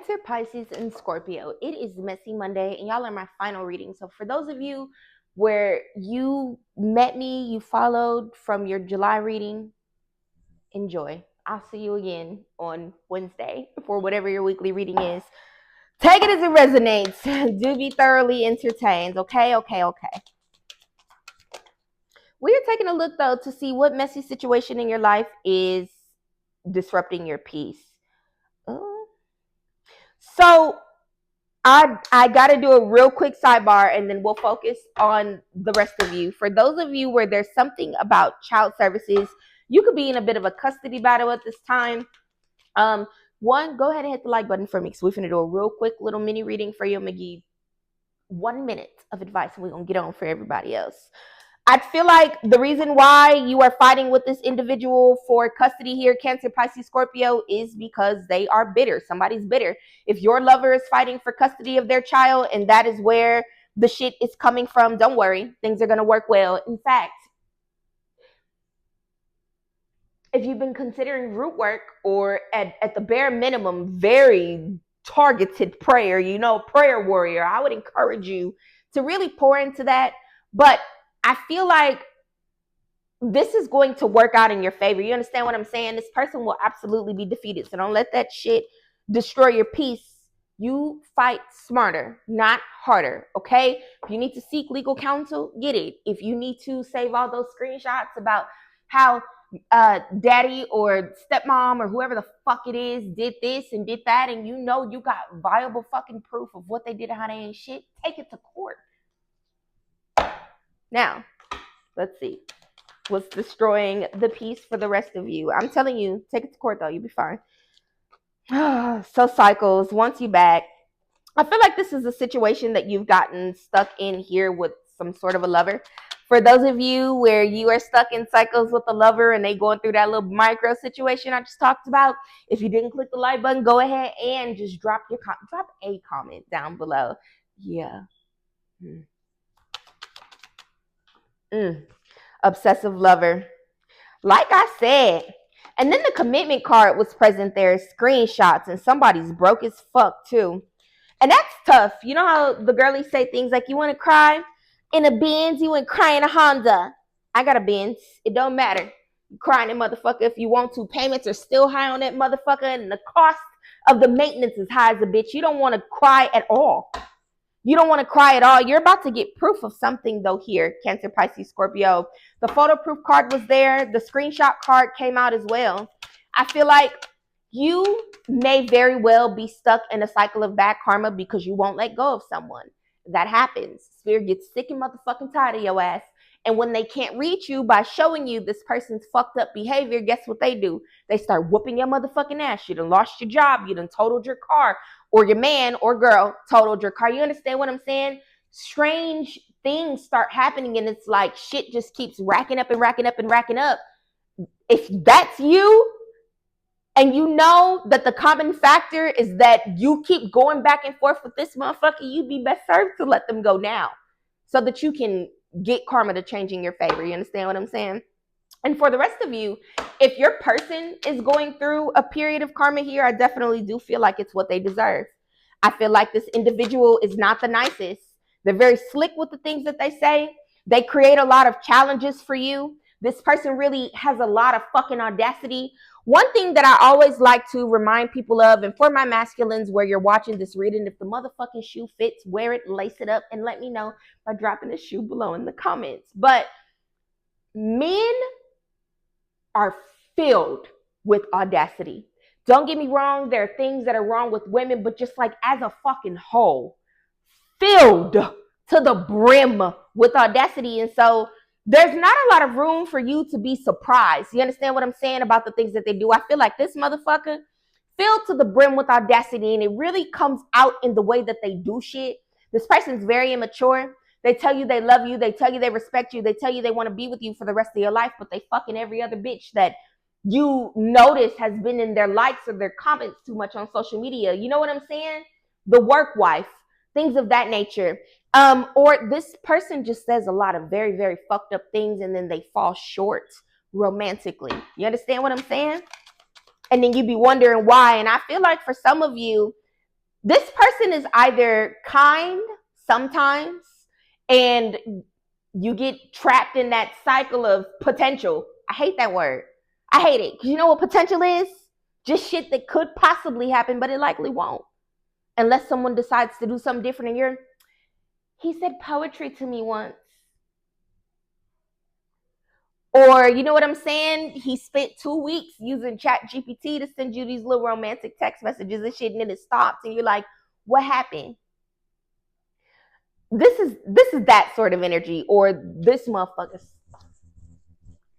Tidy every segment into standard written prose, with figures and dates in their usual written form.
Cancer, Pisces, and Scorpio. It is Messy Monday, and y'all are my final reading. So for those of you where you met me, you followed from your July reading, enjoy. I'll see you again on Wednesday for whatever your weekly reading is. Take it as it resonates. Do be thoroughly entertained. Okay. We are taking a look, though, to see what messy situation in your life is disrupting your peace. So I got to do a real quick sidebar and then we'll focus on the rest of you. For those of you where there's something about child services, you could be in a bit of a custody battle at this time. One, go ahead and hit the like button for me because we're going to do a real quick little mini reading for you. I'm going to give you 1 minute of advice and we're going to get on for everybody else. I feel like the reason why you are fighting with this individual for custody here, Cancer, Pisces, Scorpio, is because they are bitter. Somebody's bitter. If your lover is fighting for custody of their child and that is where the shit is coming from, don't worry. Things are going to work well. In fact, if you've been considering root work or at the bare minimum, very targeted prayer, prayer warrior, I would encourage you to really pour into that. But I feel like this is going to work out in your favor. You understand what I'm saying? This person will absolutely be defeated. So don't let that shit destroy your peace. You fight smarter, not harder, okay? If you need to seek legal counsel, get it. If you need to save all those screenshots about how daddy or stepmom or whoever the fuck it is did this and did that, and you got viable fucking proof of what they did and how they ain't shit, take it to court. Now, let's see what's destroying the peace for the rest of you. I'm telling you, take it to court though. You'll be fine. So cycles, once you back. I feel like this is a situation that you've gotten stuck in here with some sort of a lover. For those of you where you are stuck in cycles with a lover and they going through that little micro situation I just talked about, if you didn't click the like button, go ahead and just drop a comment down below. Yeah. Obsessive lover. Like I said, and then the commitment card was present there, screenshots, and somebody's broke as fuck too. And that's tough. You know how the girlies say things like, you want to cry in a Benz, you want to cry in a Honda. I got a Benz. It don't matter. You cry in a motherfucker if you want to. Payments are still high on that motherfucker, and the cost of the maintenance is high as a bitch. You don't want to cry at all. You don't want to cry at all. You're about to get proof of something, though, here, Cancer, Pisces, Scorpio. The photo proof card was there. The screenshot card came out as well. I feel like you may very well be stuck in a cycle of bad karma because you won't let go of someone. That happens. Spirit gets sick and motherfucking tired of your ass. And when they can't reach you by showing you this person's fucked up behavior, guess what they do? They start whooping your motherfucking ass. You done lost your job. You done totaled your car. Or your man or girl totaled your car. You understand what I'm saying? Strange things start happening and it's like shit just keeps racking up. If that's you and you know that the common factor is that you keep going back and forth with this motherfucker, you'd be best served to let them go now so that you can get karma to change in your favor. You understand what I'm saying? And for the rest of you, if your person is going through a period of karma here, I definitely do feel like it's what they deserve. I feel like this individual is not the nicest. They're very slick with the things that they say. They create a lot of challenges for you. This person really has a lot of fucking audacity. One thing that I always like to remind people of, and for my masculines where you're watching this reading, if the motherfucking shoe fits, wear it, lace it up, and let me know by dropping the shoe below in the comments. But men are filled with audacity. Don't get me wrong, there are things that are wrong with women, but just like as a fucking whole, filled to the brim with audacity. And so there's not a lot of room for you to be surprised. You understand what I'm saying about the things that they do? I feel like this motherfucker filled to the brim with audacity, and it really comes out in the way that they do shit. This person's very immature. They tell you they love you. They tell you they respect you. They tell you they want to be with you for the rest of your life, but they fucking every other bitch that you notice has been in their likes or their comments too much on social media. You know what I'm saying? The work wife, things of that nature. Or this person just says a lot of very, very fucked up things and then they fall short romantically. You understand what I'm saying? And then you'd be wondering why. And I feel like for some of you, This person is either kind sometimes, and you get trapped in that cycle of potential. I hate that word. I hate it. Because you know what potential is? Just shit that could possibly happen, but it likely won't. Unless someone decides to do something different and you're, he said poetry to me once. Or you know what I'm saying? He spent 2 weeks using Chat GPT to send you these little romantic text messages and shit, and then it stops, and you're like, what happened? This is that sort of energy, or this motherfucker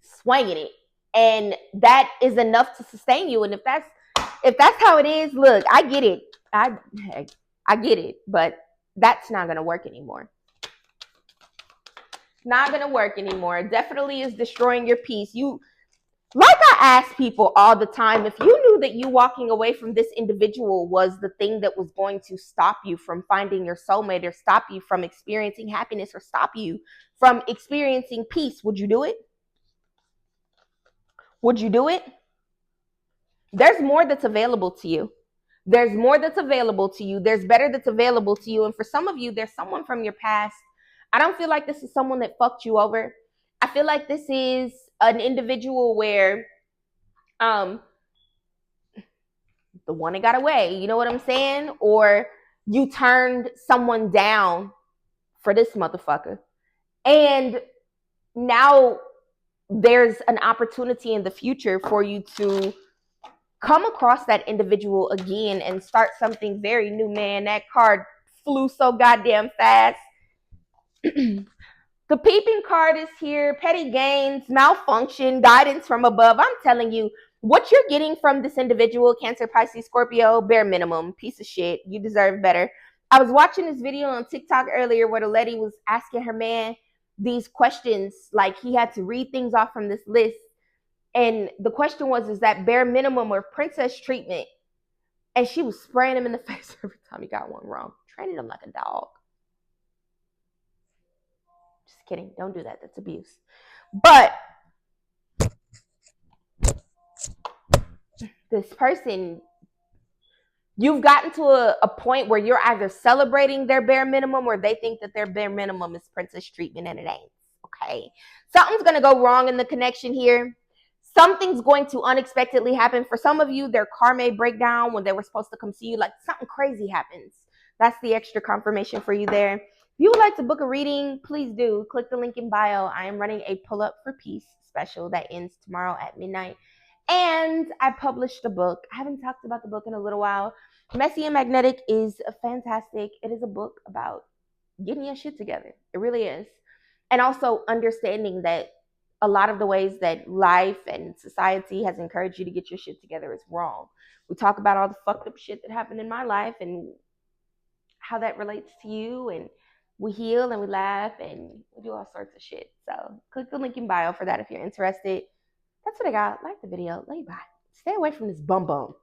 swinging it, and that is enough to sustain you. And if that's how it is, look, I get it. I get it, but that's not gonna work anymore. Not gonna work anymore. It definitely is destroying your peace. You, like I ask people all the time, if you knew that you walking away from this individual was the thing that was going to stop you from finding your soulmate, or stop you from experiencing happiness, or stop you from experiencing peace, would you do it? Would you do it? There's more that's available to you. There's more that's available to you. There's better that's available to you. And for some of you, there's someone from your past. I don't feel like this is someone that fucked you over. I feel like this is an individual where um the one that got away, you know what I'm saying? Or you turned someone down for this motherfucker. And now there's an opportunity in the future for you to come across that individual again and start something very new, man. That card flew so goddamn fast. The peeping card is here. Petty gains, malfunction, guidance from above. I'm telling you, what you're getting from this individual, Cancer, Pisces, Scorpio, bare minimum. Piece of shit. You deserve better. I was watching this video on TikTok earlier where the lady was asking her man these questions. Like, he had to read things off from this list. And the question was, is that bare minimum or princess treatment? And she was spraying him in the face every time he got one wrong. Training him like a dog. Just kidding. Don't do that. That's abuse. But this person, you've gotten to a point where you're either celebrating their bare minimum, or they think that their bare minimum is princess treatment, and it ain't. Okay. Something's going to go wrong in the connection here. Something's going to unexpectedly happen. For some of you, their car may break down when they were supposed to come see you. Like, something crazy happens. That's the extra confirmation for you there. If you would like to book a reading, please do. Click the link in bio. I am running a Pull Up for Peace special that ends tomorrow at midnight. And I published a book. I haven't talked about the book in a little while. Messy and Magnetic is fantastic. It is a book about getting your shit together. It really is. And also understanding that a lot of the ways that life and society has encouraged you to get your shit together is wrong. We talk about all the fucked up shit that happened in my life and how that relates to you, and we heal and we laugh and we do all sorts of shit. So click the link in bio for that if you're interested. That's what I got. Like the video. Lay bye. Stay away from this bum bum.